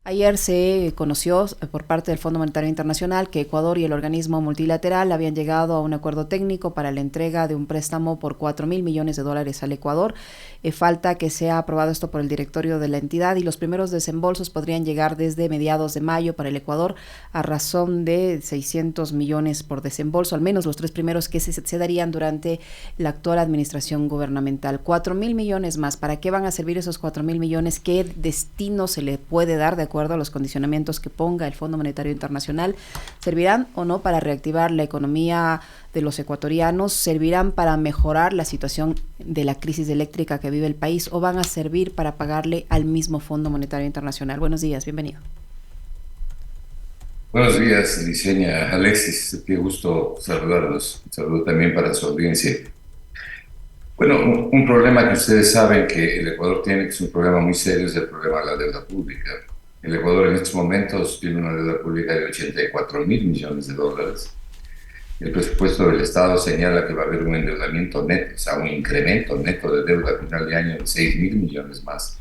Ayer se conoció por parte del Fondo Monetario Internacional que Ecuador y el organismo multilateral habían llegado a un acuerdo técnico para la entrega de un préstamo por 4.000 millones de dólares al Ecuador. Falta que sea aprobado esto por el directorio de la entidad y los primeros desembolsos podrían llegar desde mediados de mayo para el Ecuador a razón de 600 millones por desembolso, al menos los tres primeros que se darían durante la actual administración gubernamental. 4.000 millones más. ¿Para qué van a servir esos 4.000 millones? ¿Qué destino se le puede dar de acuerdo a los condicionamientos que ponga el Fondo Monetario Internacional? ¿Servirán o no para reactivar la economía de los ecuatorianos? ¿Servirán para mejorar la situación de la crisis eléctrica que vive el país o van a servir para pagarle al mismo Fondo Monetario Internacional? Buenos días, bienvenido. Buenos días, Liceña, Alexis, qué gusto saludarlos. Un saludo también para su audiencia. Bueno, un problema que ustedes saben que el Ecuador tiene, que es un problema muy serio, es el problema de la deuda pública. El Ecuador en estos momentos tiene una deuda pública de 84.000 millones de dólares. El presupuesto del Estado señala que va a haber un endeudamiento neto, o sea, un incremento neto de deuda a final de año de 6.000 millones más,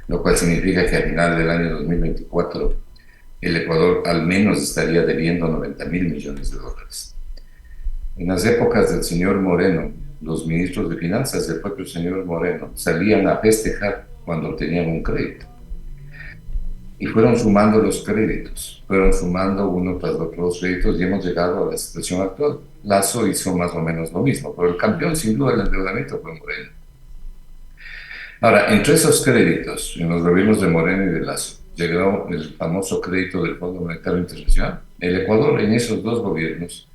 lo cual significa que a final del año 2024 el Ecuador al menos estaría debiendo 90.000 millones de dólares. En las épocas del señor Moreno, los ministros de Finanzas del propio señor Moreno salían a festejar cuando tenían un crédito. Y fueron sumando los créditos, fueron sumando uno tras otro los créditos y hemos llegado a la situación actual. Lazo hizo más o menos lo mismo, pero el campeón sin duda del endeudamiento fue Moreno. Ahora, entre esos créditos, en los gobiernos de Moreno y de Lazo, llegó el famoso crédito del Fondo Monetario Internacional. El Ecuador en esos dos gobiernos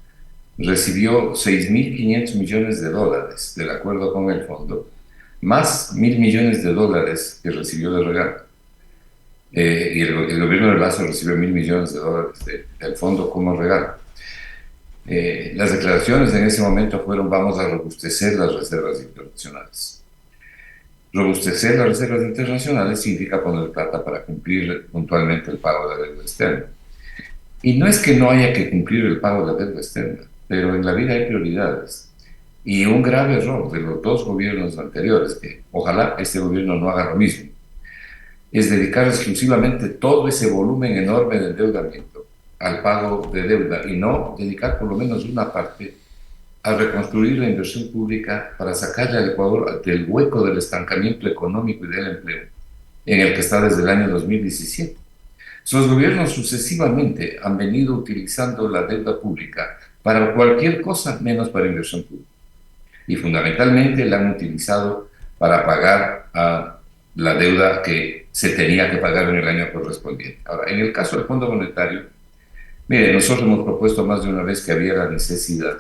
recibió 6.500 millones de dólares del acuerdo con el fondo, más 1.000 millones de dólares que recibió de regalo. Y el gobierno de Lazo recibió 1.000 millones de dólares del fondo como regalo. Las declaraciones en ese momento fueron: vamos a robustecer las reservas internacionales. Robustecer las reservas internacionales significa poner plata para cumplir puntualmente el pago de la deuda externa. Y no es que no haya que cumplir el pago de la deuda externa, pero en la vida hay prioridades. Y un grave error de los dos gobiernos anteriores, que ojalá este gobierno no haga lo mismo, es dedicar exclusivamente todo ese volumen enorme de endeudamiento al pago de deuda y no dedicar por lo menos una parte a reconstruir la inversión pública para sacarle al Ecuador del hueco del estancamiento económico y del empleo en el que está desde el año 2017. Sus gobiernos sucesivamente han venido utilizando la deuda pública para cualquier cosa menos para inversión pública. Y fundamentalmente la han utilizado para pagar a la deuda que se tenía que pagar en el año correspondiente. Ahora, en el caso del Fondo Monetario, mire, nosotros hemos propuesto más de una vez que había la necesidad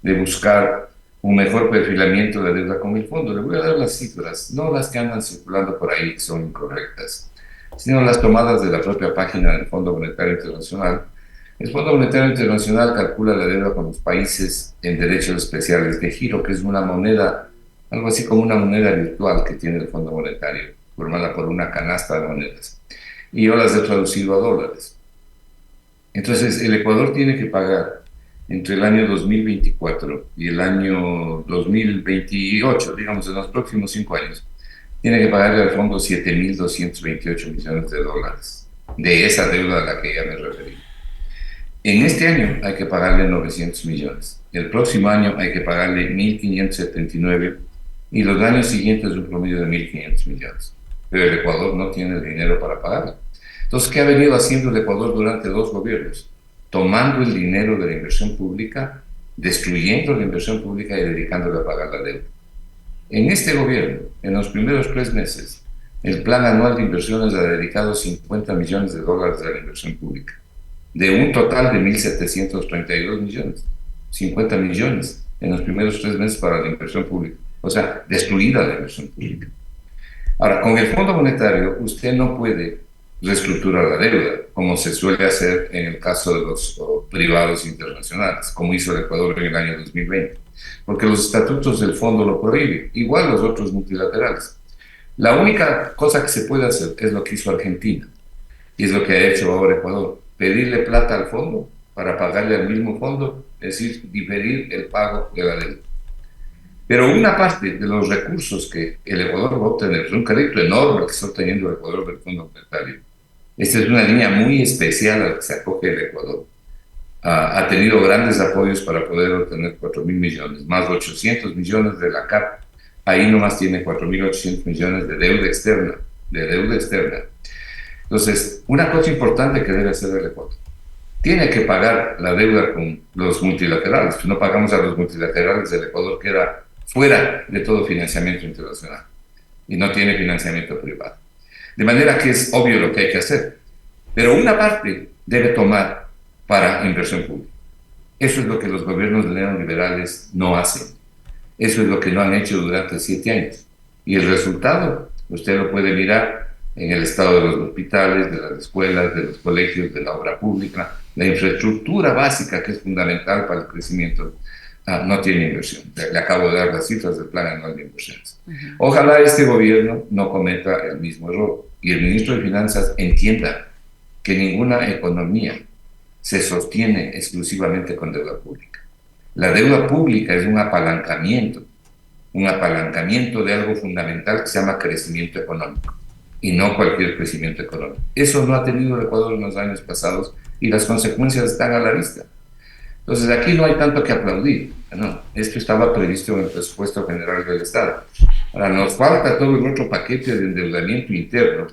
de buscar un mejor perfilamiento de la deuda con el fondo. Le voy a dar las cifras, no las que andan circulando por ahí, que son incorrectas, sino las tomadas de la propia página del Fondo Monetario Internacional. El Fondo Monetario Internacional calcula la deuda con los países en derechos especiales de giro, que es una moneda, algo así como una moneda virtual que tiene el Fondo Monetario, formada por una canasta de monedas. Y yo las he traducido a dólares. Entonces, el Ecuador tiene que pagar entre el año 2024 y el año 2028, digamos, en los próximos 5 años, tiene que pagarle al fondo 7.228 millones de dólares de esa deuda a la que ya me referí. En este año hay que pagarle 900 millones, el próximo año hay que pagarle 1.579 y los años siguientes un promedio de 1.500 millones. Pero el Ecuador no tiene el dinero para pagarlo. Entonces, ¿qué ha venido haciendo el Ecuador durante dos gobiernos? Tomando el dinero de la inversión pública, destruyendo la inversión pública y dedicándole a pagar la deuda. En este gobierno, en los primeros 3 meses, el plan anual de inversiones ha dedicado 50 millones de dólares a la inversión pública, de un total de 1.732 millones. 50 millones en los primeros 3 meses para la inversión pública. O sea, destruida la inversión pública. Ahora, con el Fondo Monetario, usted no puede reestructurar la deuda, como se suele hacer en el caso de los privados internacionales, como hizo el Ecuador en el año 2020, porque los estatutos del fondo lo prohíben, igual los otros multilaterales. La única cosa que se puede hacer es lo que hizo Argentina, y es lo que ha hecho ahora Ecuador: pedirle plata al fondo para pagarle al mismo fondo, es decir, diferir el pago de la deuda. Pero una parte de los recursos que el Ecuador va a obtener, es un crédito enorme que está obteniendo el Ecuador del Fondo Monetario, Esta es una línea muy especial a la que se acoge el Ecuador. Ha tenido grandes apoyos para poder obtener 4.000 millones, más 800 millones de la CAP. Ahí nomás tiene 4.800 millones de deuda externa. Entonces, una cosa importante que debe hacer el Ecuador, tiene que pagar la deuda con los multilaterales. Si no pagamos a los multilaterales, el Ecuador queda fuera de todo financiamiento internacional y no tiene financiamiento privado. De manera que es obvio lo que hay que hacer, pero una parte debe tomar para inversión pública. Eso es lo que los gobiernos neoliberales no hacen. Eso es lo que no han hecho durante 7 años. Y el resultado, usted lo puede mirar en el estado de los hospitales, de las escuelas, de los colegios, de la obra pública, la infraestructura básica que es fundamental para el crecimiento. No tiene inversión. Le acabo de dar las cifras del plan anual de inversiones. Ojalá este gobierno no cometa el mismo error y el ministro de Finanzas entienda que ninguna economía se sostiene exclusivamente con deuda pública. La deuda pública es un apalancamiento de algo fundamental que se llama crecimiento económico y no cualquier crecimiento económico. Eso no ha tenido el Ecuador en los años pasados y las consecuencias están a la vista. Entonces aquí no hay tanto que aplaudir, ¿no? Esto estaba previsto en el presupuesto general del Estado. Ahora nos falta todo el otro paquete de endeudamiento interno,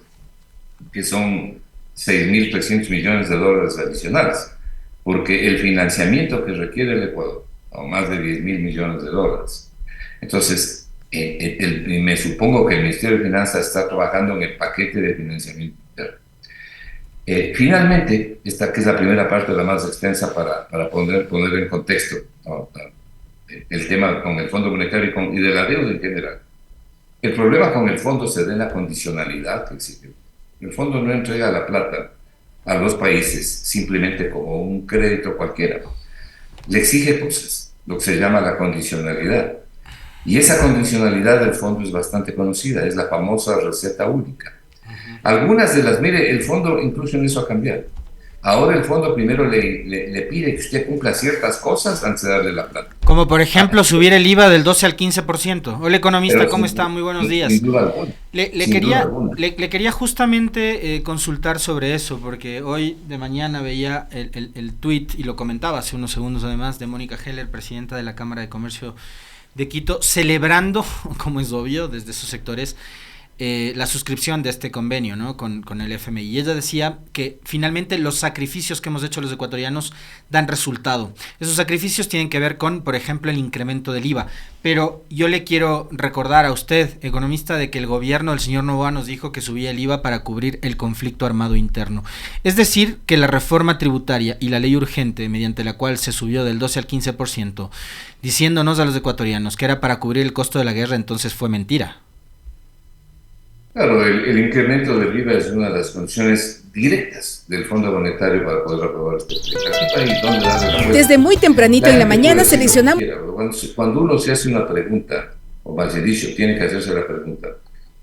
que son 6.300 millones de dólares adicionales, porque el financiamiento que requiere el Ecuador, o más de 10.000 millones de dólares. Entonces, me supongo que el Ministerio de Finanzas está trabajando en el paquete de financiamiento interno. Finalmente, esta que es la primera parte, la más extensa, para poner en contexto, ¿no?, el tema con el Fondo Monetario y de la deuda en general. El problema con el fondo se da en la condicionalidad que existe. El fondo no entrega la plata a los países simplemente como un crédito cualquiera. Le exige cosas, lo que se llama la condicionalidad. Y esa condicionalidad del fondo es bastante conocida, es la famosa receta única. Algunas de las, mire, el fondo incluso en eso ha cambiado. Ahora el fondo primero le pide que usted cumpla ciertas cosas antes de darle la plata. Como por ejemplo subir el IVA del 12 al 15%. Hola economista, pero ¿cómo está? Muy buenos días. Sin duda alguna. Le quería justamente consultar sobre eso, porque hoy de mañana veía el tweet, y lo comentaba hace unos segundos además, de Mónica Heller, presidenta de la Cámara de Comercio de Quito, celebrando, como es obvio, desde esos sectores, la suscripción de este convenio, ¿no?, con el FMI. Y ella decía que finalmente los sacrificios que hemos hecho los ecuatorianos dan resultado. Esos sacrificios tienen que ver con, por ejemplo, el incremento del IVA. Pero yo le quiero recordar a usted, economista, de que el gobierno del señor Noboa nos dijo que subía el IVA para cubrir el conflicto armado interno. Es decir, que la reforma tributaria y la ley urgente, mediante la cual se subió del 12 al 15%, diciéndonos a los ecuatorianos que era para cubrir el costo de la guerra, entonces fue mentira. Claro, el incremento del IVA es una de las condiciones directas del Fondo Monetario para poder aprobar este proyecto. Desde muy tempranito en la mañana seleccionamos... Cuando uno se hace una pregunta, o más bien dicho, tiene que hacerse la pregunta,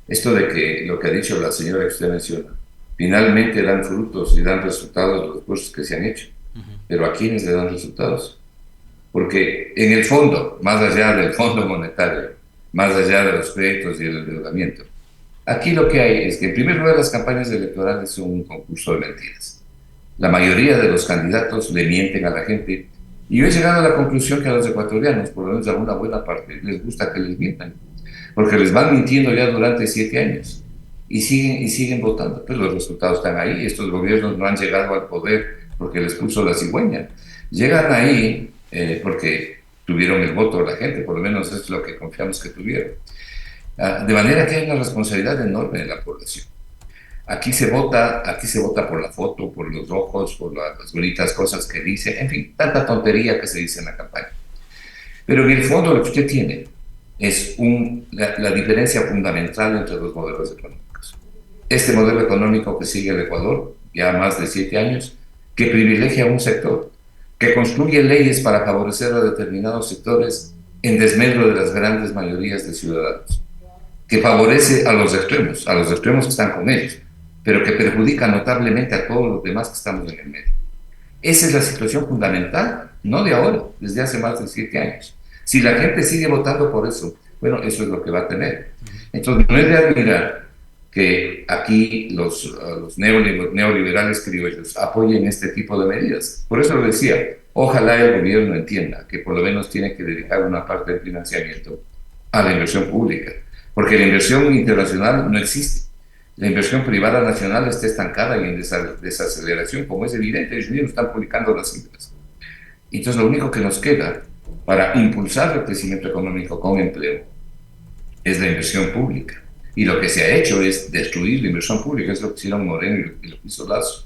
esto de que lo que ha dicho la señora que usted menciona, finalmente dan frutos y dan resultados los esfuerzos que se han hecho. Pero ¿a quiénes le dan resultados? Porque en el fondo, más allá del Fondo Monetario, más allá de los créditos y el endeudamiento, aquí lo que hay es que, en primer lugar, las campañas electorales son un concurso de mentiras. La mayoría de los candidatos le mienten a la gente. Y yo he llegado a la conclusión que a los ecuatorianos, por lo menos a una buena parte, les gusta que les mientan. Porque les van mintiendo ya durante 7 años. Y siguen votando. Pues los resultados están ahí. Estos gobiernos no han llegado al poder porque les puso la cigüeña. Llegan ahí porque tuvieron el voto de la gente. Por lo menos es lo que confiamos que tuvieron. De manera que hay una responsabilidad enorme de la población. Aquí se vota por la foto, por los ojos, por las bonitas cosas que dice, en fin, tanta tontería que se dice en la campaña. Pero en el fondo lo que usted tiene es la diferencia fundamental entre los modelos económicos. Este modelo económico que sigue el Ecuador, ya más de 7 años, que privilegia a un sector, que construye leyes para favorecer a determinados sectores en desmedro de las grandes mayorías de ciudadanos, que favorece a los extremos que están con ellos, pero que perjudica notablemente a todos los demás que estamos en el medio. Esa es la situación fundamental, no de ahora, desde hace más de 7 años. Si la gente sigue votando por eso, bueno, eso es lo que va a tener. Entonces, no es de admirar que aquí los neoliberales criollos apoyen este tipo de medidas. Por eso lo decía, ojalá el gobierno entienda que por lo menos tiene que dedicar una parte del financiamiento a la inversión pública, porque la inversión internacional no existe. La inversión privada nacional está estancada y en desaceleración, como es evidente, ellos mismos están publicando las cifras. Entonces lo único que nos queda para impulsar el crecimiento económico con empleo es la inversión pública. Y lo que se ha hecho es destruir la inversión pública, es lo que hicieron Moreno y lo que hizo Lazo.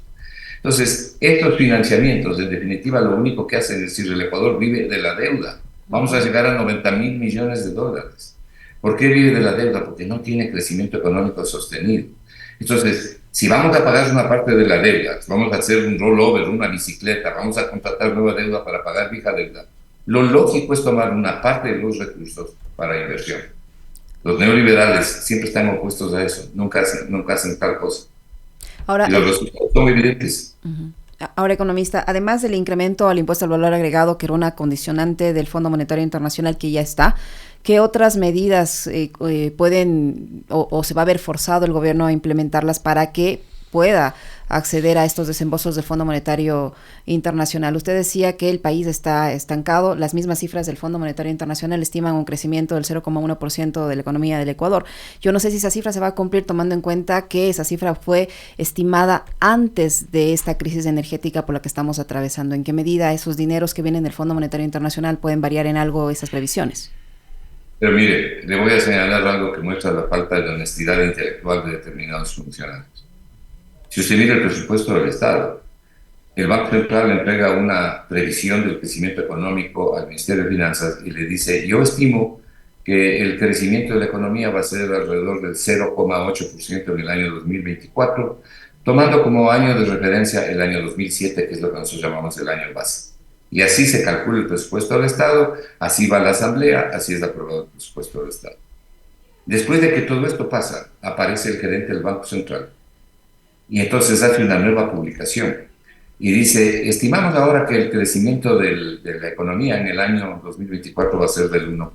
Entonces, estos financiamientos, en definitiva, lo único que hacen es decir, el Ecuador vive de la deuda. Vamos a llegar a 90.000 millones de dólares. ¿Por qué vive de la deuda? Porque no tiene crecimiento económico sostenido. Entonces, si vamos a pagar una parte de la deuda, vamos a hacer un rollover, una bicicleta, vamos a contratar nueva deuda para pagar vieja deuda, lo lógico es tomar una parte de los recursos para inversión. Los neoliberales siempre están opuestos a eso, nunca hacen tal cosa. Ahora, y los resultados son evidentes. Ahora, economista, además del incremento al impuesto al valor agregado, que era una condicionante del Fondo Monetario Internacional que ya está, ¿qué otras medidas pueden o se va a ver forzado el gobierno a implementarlas para que pueda acceder a estos desembolsos del Fondo Monetario Internacional? Usted decía que el país está estancado. Las mismas cifras del Fondo Monetario Internacional estiman un crecimiento del 0,1% de la economía del Ecuador. Yo no sé si esa cifra se va a cumplir tomando en cuenta que esa cifra fue estimada antes de esta crisis energética por la que estamos atravesando. ¿En qué medida esos dineros que vienen del Fondo Monetario Internacional pueden variar en algo esas previsiones? Pero mire, le voy a señalar algo que muestra la falta de honestidad intelectual de determinados funcionarios. Si usted mira el presupuesto del Estado, el Banco Central le entrega una previsión del crecimiento económico al Ministerio de Finanzas y le dice, yo estimo que el crecimiento de la economía va a ser alrededor del 0,8% en el año 2024, tomando como año de referencia el año 2007, que es lo que nosotros llamamos el año base. Y así se calcula el presupuesto del Estado, así va la Asamblea, así es aprobado el presupuesto del Estado. Después de que todo esto pasa, aparece el gerente del Banco Central y entonces hace una nueva publicación y dice, estimamos ahora que el crecimiento de la economía en el año 2024 va a ser del 1%.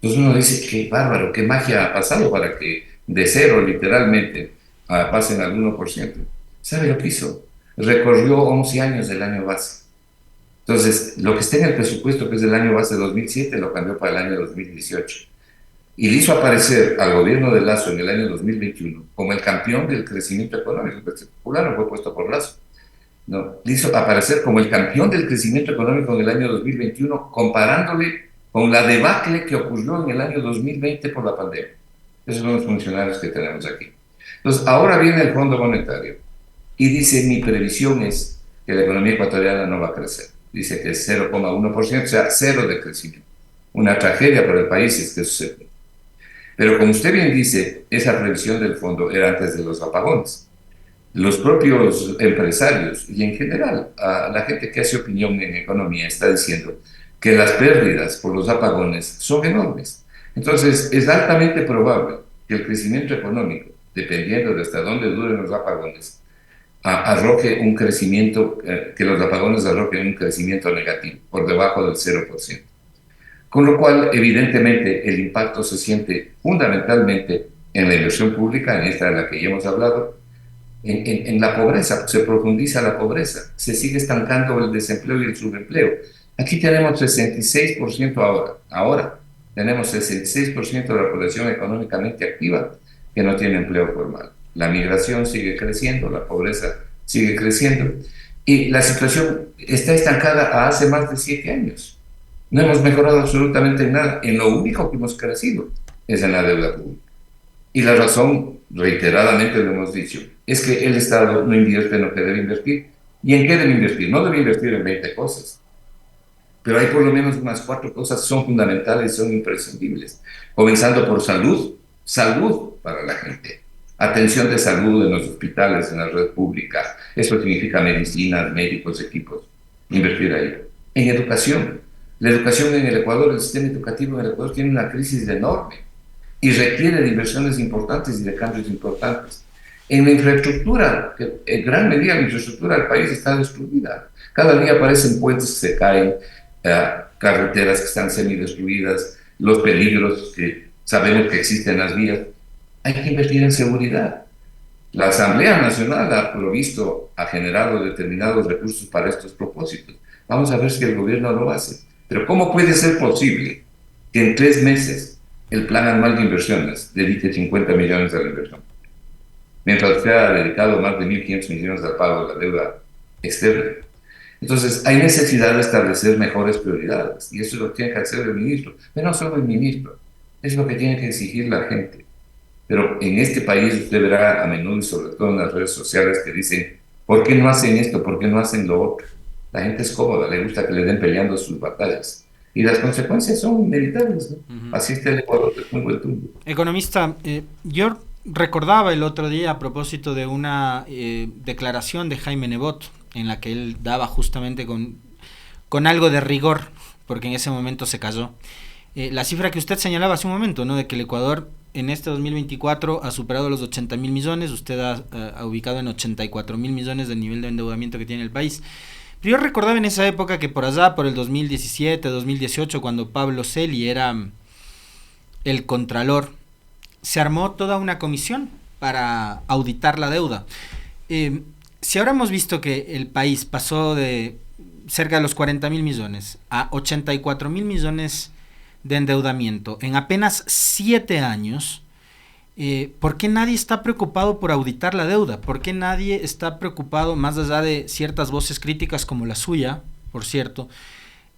Entonces uno dice, qué bárbaro, qué magia ha pasado para que de cero literalmente pasen al 1%. ¿Sabe lo que hizo? Recorrió 11 años del año base. Entonces, lo que está en el presupuesto, que es del año base 2007, lo cambió para el año 2018. Y le hizo aparecer al gobierno de Lazo en el año 2021 como el campeón del crecimiento económico. El Partido Popular no fue puesto por Lazo. No, le hizo aparecer como el campeón del crecimiento económico en el año 2021, comparándole con la debacle que ocurrió en el año 2020 por la pandemia. Esos son los funcionarios que tenemos aquí. Entonces, ahora viene el Fondo Monetario y dice, mi previsión es que la economía ecuatoriana no va a crecer. Dice que es 0,1%, o sea, cero de crecimiento. Una tragedia para el país es que sucede. Pero como usted bien dice, esa previsión del fondo era antes de los apagones. Los propios empresarios y en general a la gente que hace opinión en economía está diciendo que las pérdidas por los apagones son enormes. Entonces es altamente probable que el crecimiento económico, dependiendo de hasta dónde duren los apagones, arroje un crecimiento, que los apagones arrojen un crecimiento negativo, por debajo del 0%. Con lo cual, evidentemente, el impacto se siente fundamentalmente en la inversión pública, en esta de la que ya hemos hablado, en la pobreza, se profundiza la pobreza, se sigue estancando el desempleo y el subempleo. Aquí tenemos 66% ahora tenemos 66% de la población económicamente activa que no tiene empleo formal. La migración sigue creciendo, la pobreza sigue creciendo y la situación está estancada a hace más de 7 años. No hemos mejorado absolutamente nada. En lo único que hemos crecido es en la deuda pública. Y la razón, reiteradamente lo hemos dicho, es que el Estado no invierte en lo que debe invertir. ¿Y en qué debe invertir? No debe invertir en 20 cosas. Pero hay por lo menos unas 4 cosas que son fundamentales, son imprescindibles. Comenzando por salud. Salud para la gente. Atención de salud en los hospitales, en la red pública. Eso significa medicinas, médicos, equipos. Invertir ahí. En educación. La educación en el Ecuador, el sistema educativo en el Ecuador tiene una crisis enorme y requiere de inversiones importantes y de cambios importantes. En la infraestructura, que en gran medida la infraestructura del país está destruida. Cada día aparecen puentes que se caen, carreteras que están semidestruidas, los peligros que sabemos que existen en las vías. hay que invertir en seguridad. La Asamblea Nacional ha generado determinados recursos para estos propósitos. Vamos a ver si el gobierno lo hace. Pero ¿cómo puede ser posible que en 3 meses el Plan Anual de Inversiones dedique 50 millones a la inversión, mientras usted ha dedicado más de 1.500 millones al pago de la deuda externa? Entonces, hay necesidad de establecer mejores prioridades, y eso es lo que tiene que hacer el ministro, pero no solo el ministro, es lo que tiene que exigir la gente. Pero en este país usted verá a menudo, y sobre todo en las redes sociales, que dicen, ¿por qué no hacen esto? ¿Por qué no hacen lo otro? La gente es cómoda, le gusta que le den peleando sus batallas. Y las consecuencias son inevitables, ¿no? Así está el Ecuador de tumbo el tumbo. Economista, yo recordaba el otro día a propósito de una declaración de Jaime Nebot, en la que él daba justamente con algo de rigor, porque en ese momento se cayó. La cifra que usted señalaba hace un momento, ¿no? De que el Ecuador en este 2024 ha superado los 80.000 millones, usted ha ubicado en 84.000 millones del nivel de endeudamiento que tiene el país. Pero yo recordaba en esa época que por allá, por el 2017, 2018, cuando Pablo Celi era el contralor, se armó toda una comisión para auditar la deuda. Si ahora hemos visto que el país pasó de cerca de los 40.000 millones a 84.000 millones de endeudamiento en apenas 7 años, ¿por qué nadie está preocupado por auditar la deuda? ¿Por qué nadie está preocupado, más allá de ciertas voces críticas como la suya, por cierto,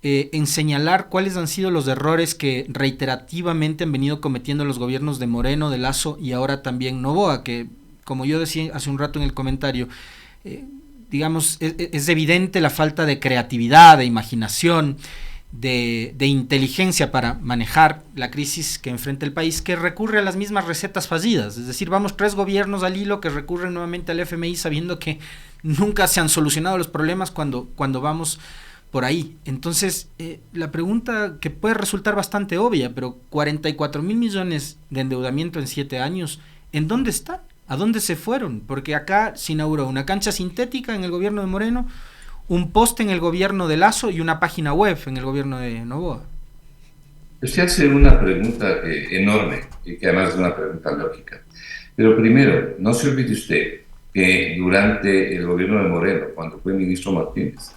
en señalar cuáles han sido los errores que reiterativamente han venido cometiendo los gobiernos de Moreno, de Lasso y ahora también Noboa, que, como yo decía hace un rato en el comentario, digamos, es evidente la falta de creatividad, de imaginación, de inteligencia para manejar la crisis que enfrenta el país, que recurre a las mismas recetas fallidas? Es decir, vamos 3 gobiernos al hilo que recurren nuevamente al FMI sabiendo que nunca se han solucionado los problemas cuando vamos por ahí. Entonces, la pregunta que puede resultar bastante obvia, pero 44.000 millones de endeudamiento en 7 años, ¿en dónde están? ¿A dónde se fueron? Porque acá se inauguró una cancha sintética en el gobierno de Moreno, un poste en el gobierno de Lasso y una página web en el gobierno de Noboa. Usted hace una pregunta enorme y que además es una pregunta lógica. Pero primero, no se olvide usted que durante el gobierno de Moreno, cuando fue ministro Martínez,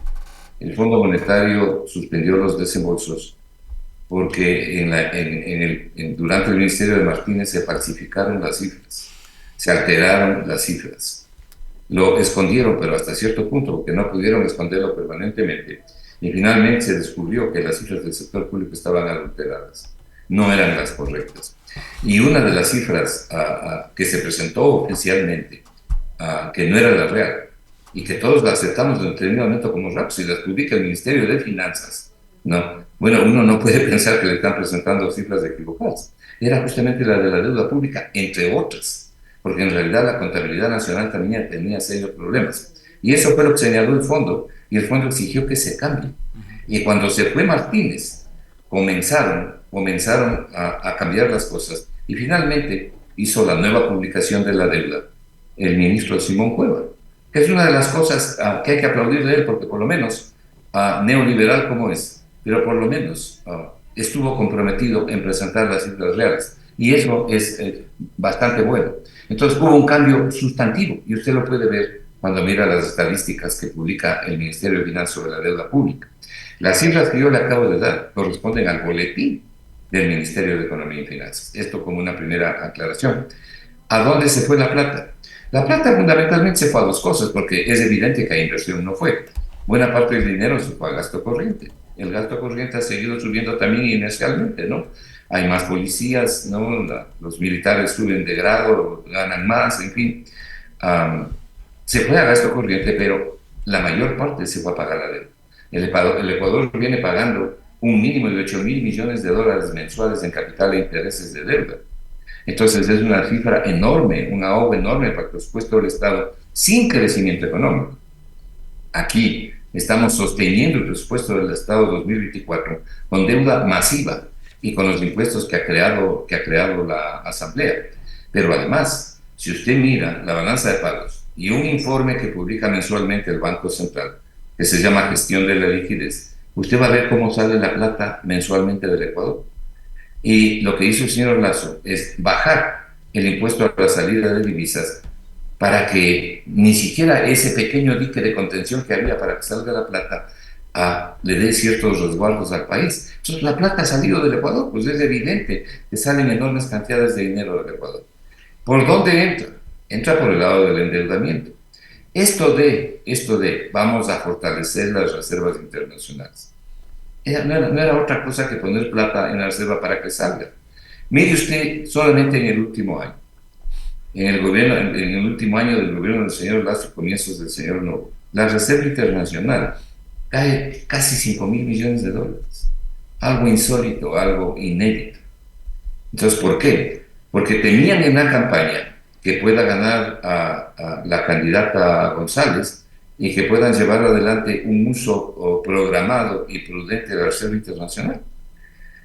el Fondo Monetario suspendió los desembolsos porque durante el ministerio de Martínez se falsificaron las cifras, se alteraron las cifras. Lo escondieron, pero hasta cierto punto, porque no pudieron esconderlo permanentemente. Y finalmente se descubrió que las cifras del sector público estaban adulteradas, no eran las correctas. Y una de las cifras que se presentó oficialmente, que no era la real, y que todos la aceptamos en determinado momento como rap, si las publica el Ministerio de Finanzas, ¿no? Bueno, uno no puede pensar que le están presentando cifras equivocadas. Era justamente la de la deuda pública, entre otras, porque en realidad la contabilidad nacional también tenía serios problemas. Y eso fue lo que señaló el fondo, y el fondo exigió que se cambie. Y cuando se fue Martínez, comenzaron a cambiar las cosas, y finalmente hizo la nueva publicación de la deuda el ministro Simón Cueva, que es una de las cosas que hay que aplaudir de él, porque por lo menos, neoliberal como es, pero por lo menos estuvo comprometido en presentar las cifras reales, y eso es bastante bueno. Entonces hubo un cambio sustantivo, y usted lo puede ver cuando mira las estadísticas que publica el Ministerio de Finanzas sobre la deuda pública. Las cifras que yo le acabo de dar corresponden al boletín del Ministerio de Economía y Finanzas. Esto como una primera aclaración. ¿A dónde se fue la plata? La plata fundamentalmente se fue a 2 cosas, porque es evidente que a inversión no fue. Buena parte del dinero se fue a gasto corriente. El gasto corriente ha seguido subiendo también inercialmente, ¿no? Hay más policías, ¿no? Los militares suben de grado, ganan más, en fin. Se fue a gasto corriente, pero la mayor parte se fue a pagar la deuda. El Ecuador viene pagando un mínimo de 8.000 millones de dólares mensuales en capital e intereses de deuda. Entonces es una cifra enorme, un ahogo enorme para el presupuesto del Estado sin crecimiento económico. Aquí estamos sosteniendo el presupuesto del Estado 2024 con deuda masiva y con los impuestos que ha creado la Asamblea. Pero además, si usted mira la balanza de pagos y un informe que publica mensualmente el Banco Central, que se llama Gestión de la Liquidez, usted va a ver cómo sale la plata mensualmente del Ecuador. Y lo que hizo el señor Lasso es bajar el impuesto a la salida de divisas para que ni siquiera ese pequeño dique de contención que había para que salga la plata le dé ciertos resguardos al país. Entonces, la plata ha salido del Ecuador, pues es evidente que salen enormes cantidades de dinero del Ecuador. ¿Por dónde entra? Entra por el lado del endeudamiento. Esto de vamos a fortalecer las reservas internacionales, no era otra cosa que poner plata en la reserva para que salga. Mire usted, solamente en el último año, en el último año del gobierno del señor Lazo, comienzos del señor Novo, la reserva internacional cae casi 5.000 millones de dólares. Algo insólito, algo inédito. Entonces, ¿por qué? Porque temían en la campaña que pueda ganar a la candidata González y que puedan llevar adelante un uso programado y prudente de la reserva internacional.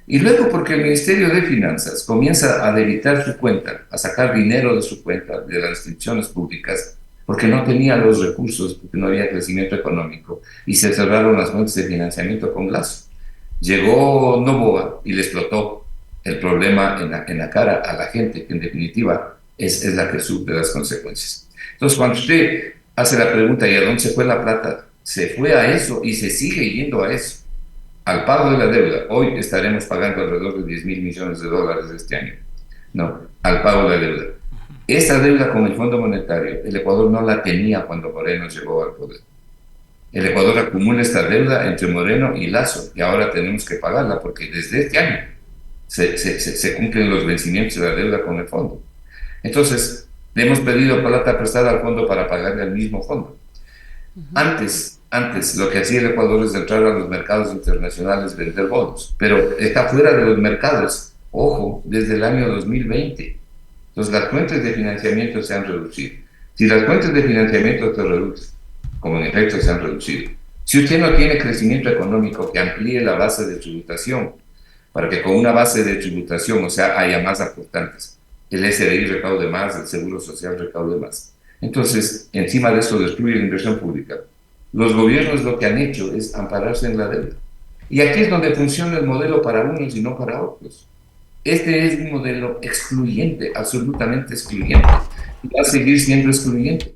Y luego porque el Ministerio de Finanzas comienza a debitar su cuenta, a sacar dinero de su cuenta, de las instituciones públicas, porque no tenía los recursos, porque no había crecimiento económico, y se cerraron las fuentes de financiamiento con Lazo. Llegó Noboa y le explotó el problema en la cara a la gente, que en definitiva es la que sufre las consecuencias. Entonces, cuando usted hace la pregunta, ¿y a dónde se fue la plata? Se fue a eso y se sigue yendo a eso, al pago de la deuda. Hoy estaremos pagando alrededor de 10.000 millones de dólares este año. No, al pago de la deuda. Esa deuda con el Fondo Monetario, el Ecuador no la tenía cuando Moreno llegó al poder. El Ecuador acumula esta deuda entre Moreno y Lazo, y ahora tenemos que pagarla porque desde este año se cumplen los vencimientos de la deuda con el fondo. Entonces, le hemos pedido plata prestada al fondo para pagarle al mismo fondo. Antes, lo que hacía el Ecuador es entrar a los mercados internacionales, vender bonos, pero está fuera de los mercados, ojo, desde el año 2020. Entonces, las fuentes de financiamiento se han reducido. Si las fuentes de financiamiento se reducen, como en efecto se han reducido, si usted no tiene crecimiento económico que amplíe la base de tributación, para que con una base de tributación, o sea, haya más aportantes, el SRI recaude más, el Seguro Social recaude más. Entonces, encima de eso destruye la inversión pública. Los gobiernos lo que han hecho es ampararse en la deuda. Y aquí es donde funciona el modelo para unos y no para otros. Este es un modelo excluyente, absolutamente excluyente, y va a seguir siendo excluyente.